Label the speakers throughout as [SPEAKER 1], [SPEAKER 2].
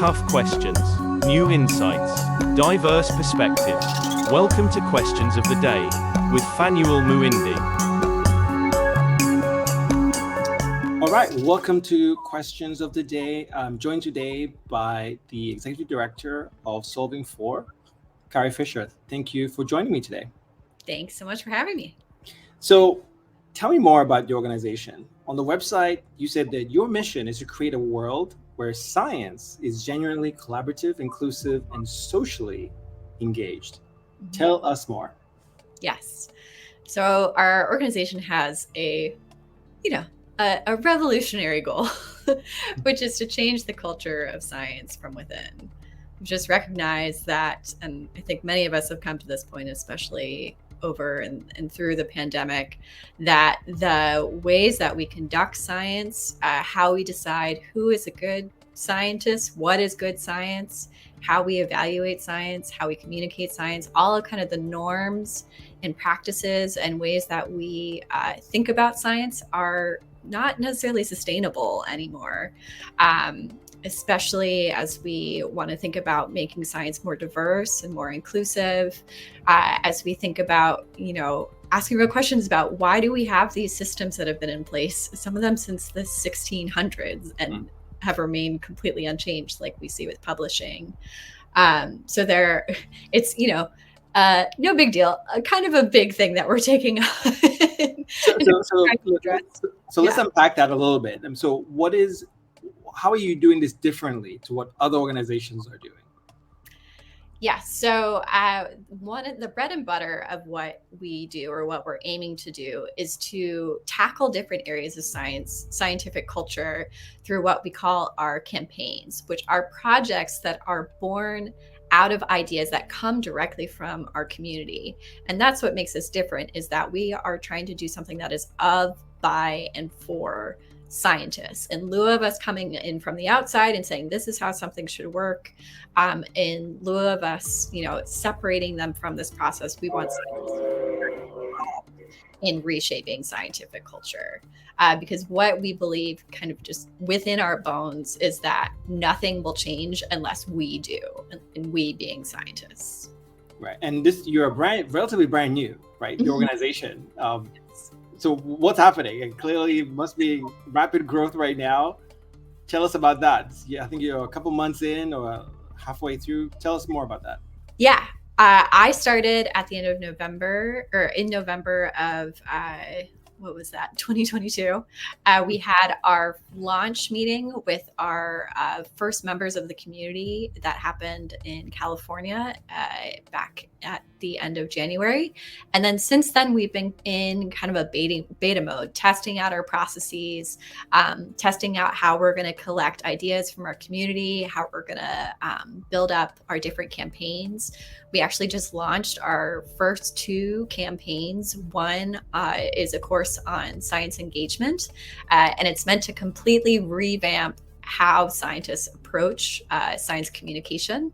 [SPEAKER 1] tough questions, new insights, diverse perspectives. Welcome to Questions of the Day with Fanuel Muindi.
[SPEAKER 2] All right, welcome to Questions of the Day. I'm joined today by the Executive Director of Solving For, Fischer. Thank you for joining me today.
[SPEAKER 3] Thanks so much for having me.
[SPEAKER 2] So tell me more about your organization. On the website, you said that your mission is to create a world where science is genuinely collaborative, inclusive, and socially engaged. Tell us more.
[SPEAKER 3] Yes. So our organization has a revolutionary goal, which is to change the culture of science from within. We've just recognized that, and I think many of us have come to this point, especially over and through the pandemic, that the ways that we conduct science, how we decide who is a good scientist, what is good science, how we evaluate science, how we communicate science, all of kind of the norms and practices and ways that we think about science are not necessarily sustainable anymore. Especially as we want to think about making science more diverse and more inclusive, as we think about, asking real questions about why do we have these systems that have been in place, some of them since the 1600s, and have remained completely unchanged, like we see with publishing. So it's, no big deal, kind of a big thing that we're taking on.
[SPEAKER 2] So let's unpack that a little bit. And so how are you doing this differently to what other organizations are doing?
[SPEAKER 3] Yeah, so one of the bread and butter of what we do, or what we're aiming to do, is to tackle different areas of scientific culture through what we call our campaigns, which are projects that are born out of ideas that come directly from our community. And that's what makes us different, is that we are trying to do something that is of, by, and for scientists, in lieu of us coming in from the outside and saying this is how something should work. In lieu of us, separating them from this process, we want scientists in reshaping scientific culture, because what we believe, kind of just within our bones, is that nothing will change unless we do, and we being scientists.
[SPEAKER 2] Right, and you're relatively brand new, right? Your organization. So what's happening? And clearly it must be rapid growth right now. Tell us about that. Yeah, I think you're a couple months in or halfway through. Tell us more about that.
[SPEAKER 3] Yeah. I started at the end of November, or in November of, 2022. We had our launch meeting with our first members of the community that happened in California back at the end of January. And then since then, we've been in kind of a beta mode, testing out our processes, testing out how we're going to collect ideas from our community, how we're going to build up our different campaigns. We actually just launched our first 2 campaigns. One is a course on science engagement, and it's meant to completely revamp how scientists approach science communication.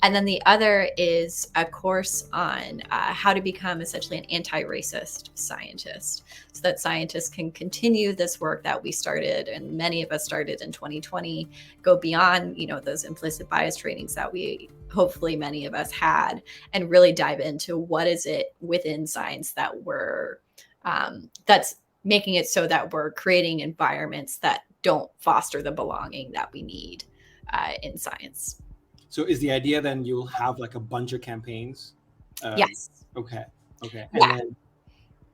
[SPEAKER 3] And then the other is a course on how to become essentially an anti-racist scientist, so that scientists can continue this work that we started, and many of us started in 2020, go beyond, those implicit bias trainings that hopefully many of us had, and really dive into what is it within science that that's making it so that we're creating environments that don't foster the belonging that we need in science.
[SPEAKER 2] So is the idea then you'll have like a bunch of campaigns?
[SPEAKER 3] Yes.
[SPEAKER 2] Okay.
[SPEAKER 3] Yeah.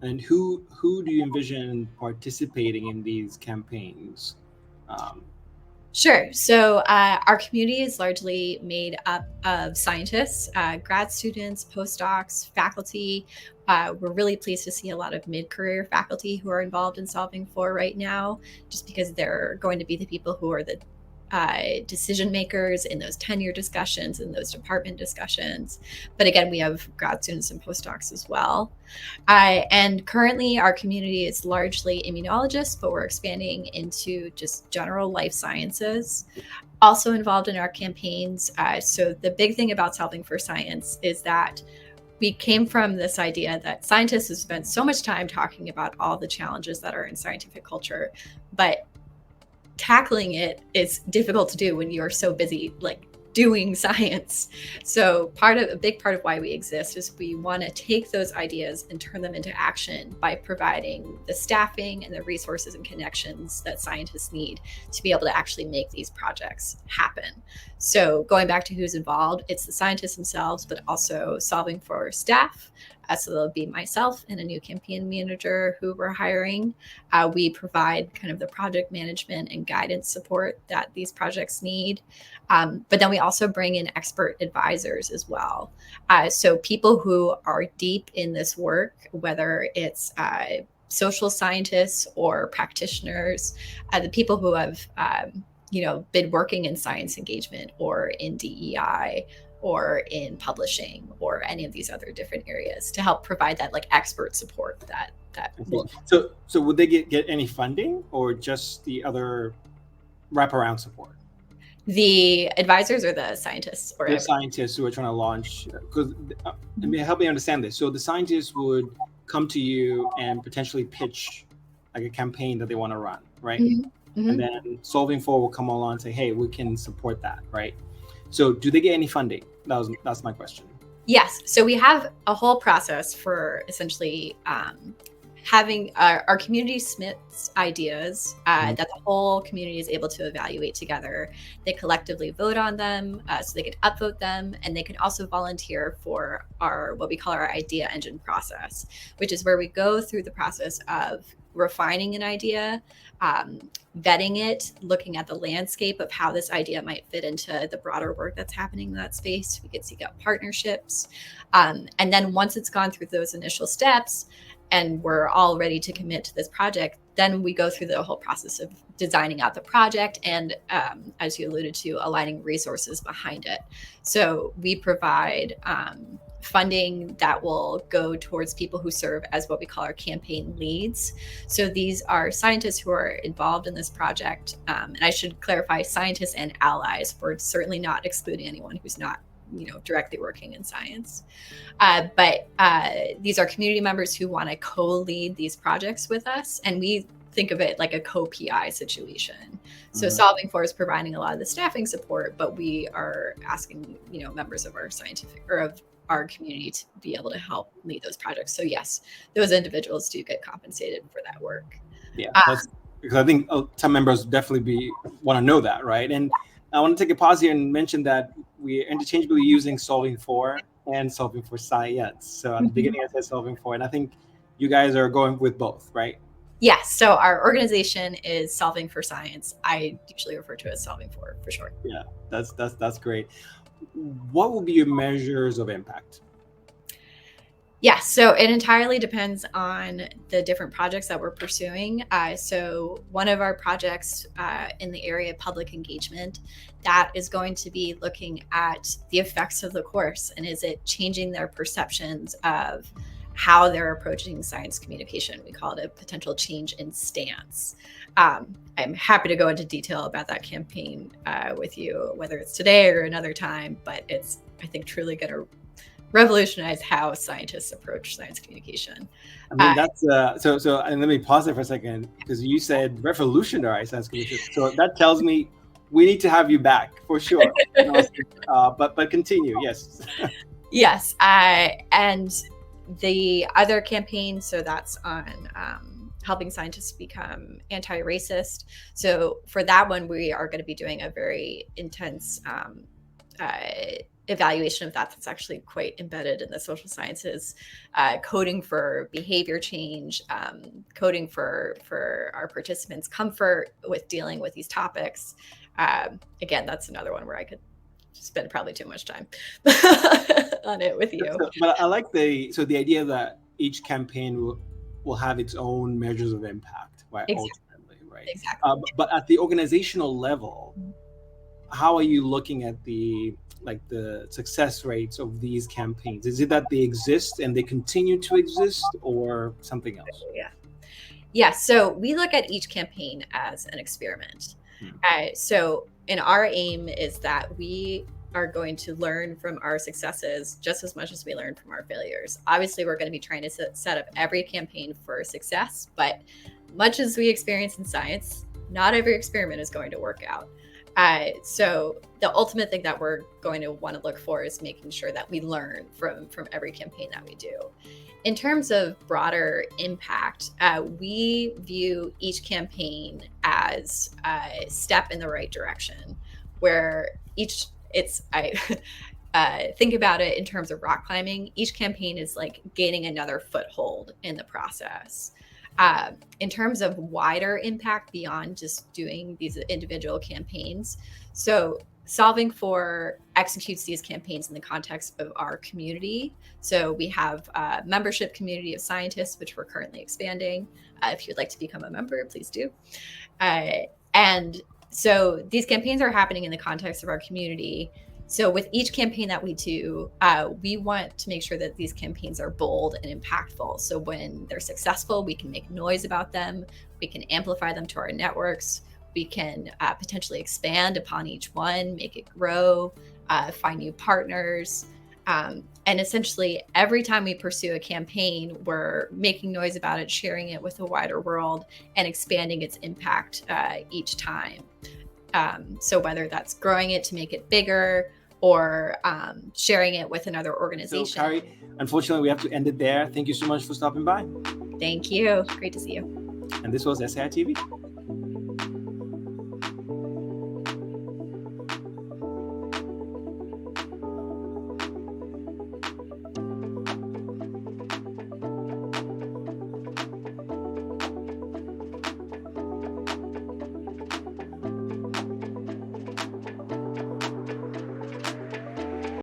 [SPEAKER 2] And who do you envision participating in these campaigns?
[SPEAKER 3] Sure. So our community is largely made up of scientists, grad students, postdocs, faculty. We're really pleased to see a lot of mid-career faculty who are involved in Solving For right now, just because they're going to be the people who are the decision makers in those tenure discussions and those department discussions. But again, we have grad students and postdocs as well. And currently our community is largely immunologists, but we're expanding into just general life sciences. Also involved in our campaigns. So the big thing about Solving For Science is that we came from this idea that scientists have spent so much time talking about all the challenges that are in scientific culture, but tackling it is difficult to do when you're so busy like doing science. So a big part of why we exist is we want to take those ideas and turn them into action by providing the staffing and the resources and connections that scientists need to be able to actually make these projects happen. So going back to who's involved, it's the scientists themselves, but also solving for staff. So there'll be myself and a new campaign manager who we're hiring. We provide kind of the project management and guidance support that these projects need. But then we also bring in expert advisors as well. So people who are deep in this work, whether it's social scientists or practitioners, the people who have been working in science engagement or in DEI or in publishing or any of these other different areas to help provide that like expert support that will.
[SPEAKER 2] So would they get any funding or just the other wraparound support?
[SPEAKER 3] The advisors or the scientists? Or
[SPEAKER 2] the scientists who are trying to launch, because help me understand this. So the scientists would come to you and potentially pitch like a campaign that they want to run, right?
[SPEAKER 3] Mm-hmm.
[SPEAKER 2] And then Solving For will come along and say, hey, we can support that, right? So do they get any funding? That's my question.
[SPEAKER 3] Yes. So we have a whole process for essentially having our community submits ideas that the whole community is able to evaluate together. They collectively vote on them, so they can upvote them, and they can also volunteer for what we call our idea engine process, which is where we go through the process of refining an idea, vetting it, looking at the landscape of how this idea might fit into the broader work that's happening in that space. We can seek out partnerships. And then once it's gone through those initial steps and we're all ready to commit to this project, then we go through the whole process of designing out the project and, as you alluded to, aligning resources behind it. So we provide funding that will go towards people who serve as what we call our campaign leads. So these are scientists who are involved in this project. And I should clarify, scientists and allies. We're certainly not excluding anyone who's not directly working in science. But these are community members who want to co-lead these projects with us. And we think of it like a co-PI situation. So Solving For is providing a lot of the staffing support, but we are asking, members of our scientific or of our community to be able to help lead those projects. So yes, those individuals do get compensated for that work.
[SPEAKER 2] Yeah, because I think some members definitely want to know that, right? And I want to take a pause here and mention that we're interchangeably using Solving For and Solving For Science. So at the beginning I said Solving For, and I think you guys are going with both, right?
[SPEAKER 3] Yes. So our organization is Solving For Science. I usually refer to it as Solving For short.
[SPEAKER 2] Yeah, that's great. What will be your measures of impact?
[SPEAKER 3] Yeah, so it entirely depends on the different projects that we're pursuing. So one of our projects in the area of public engagement, that is going to be looking at the effects of the course, and is it changing their perceptions of how they're approaching science communication. We call it a potential change in stance. I'm happy to go into detail about that campaign with you, whether it's today or another time, but it's, I think, truly going to revolutionize how scientists approach science communication.
[SPEAKER 2] I mean, that's so. And let me pause there for a second, because you said revolutionize science communication. So that tells me we need to have you back for sure. But continue. Yes.
[SPEAKER 3] Yes. And the other campaign, so that's on helping scientists become anti-racist. So for that one, we are going to be doing a very intense evaluation of that. That's actually quite embedded in the social sciences, coding for behavior change, coding for our participants' comfort with dealing with these topics. Again, that's another one where I could spend probably too much time on it with you.
[SPEAKER 2] But I like the idea that each campaign will have its own measures of impact, right?
[SPEAKER 3] Exactly.
[SPEAKER 2] Ultimately, right?
[SPEAKER 3] Exactly.
[SPEAKER 2] But at the organizational level, how are you looking at the success rates of these campaigns? Is it that they exist and they continue to exist, or something else?
[SPEAKER 3] Yeah. So we look at each campaign as an experiment. So our aim is that we are going to learn from our successes just as much as we learn from our failures. Obviously, we're going to be trying to set up every campaign for success, but much as we experience in science, not every experiment is going to work out. So the ultimate thing that we're going to want to look for is making sure that we learn from every campaign that we do. In terms of broader impact, we view each campaign as a step in the right direction, where think about it in terms of rock climbing. Each campaign is like gaining another foothold in the process. In terms of wider impact beyond just doing these individual campaigns, so Solving for executes these campaigns in the context of our community. So we have a membership community of scientists, which we're currently expanding. If you'd like to become a member, please do. And so these campaigns are happening in the context of our community. So with each campaign that we do, we want to make sure that these campaigns are bold and impactful. So when they're successful, we can make noise about them. We can amplify them to our networks. We can potentially expand upon each one, make it grow, find new partners. And essentially, every time we pursue a campaign, we're making noise about it, sharing it with the wider world, and expanding its impact each time. So whether that's growing it to make it bigger or sharing it with another organization.
[SPEAKER 2] So, Kari, unfortunately, we have to end it there. Thank you so much for stopping by.
[SPEAKER 3] Thank you. Great to see you.
[SPEAKER 2] And this was SAI TV.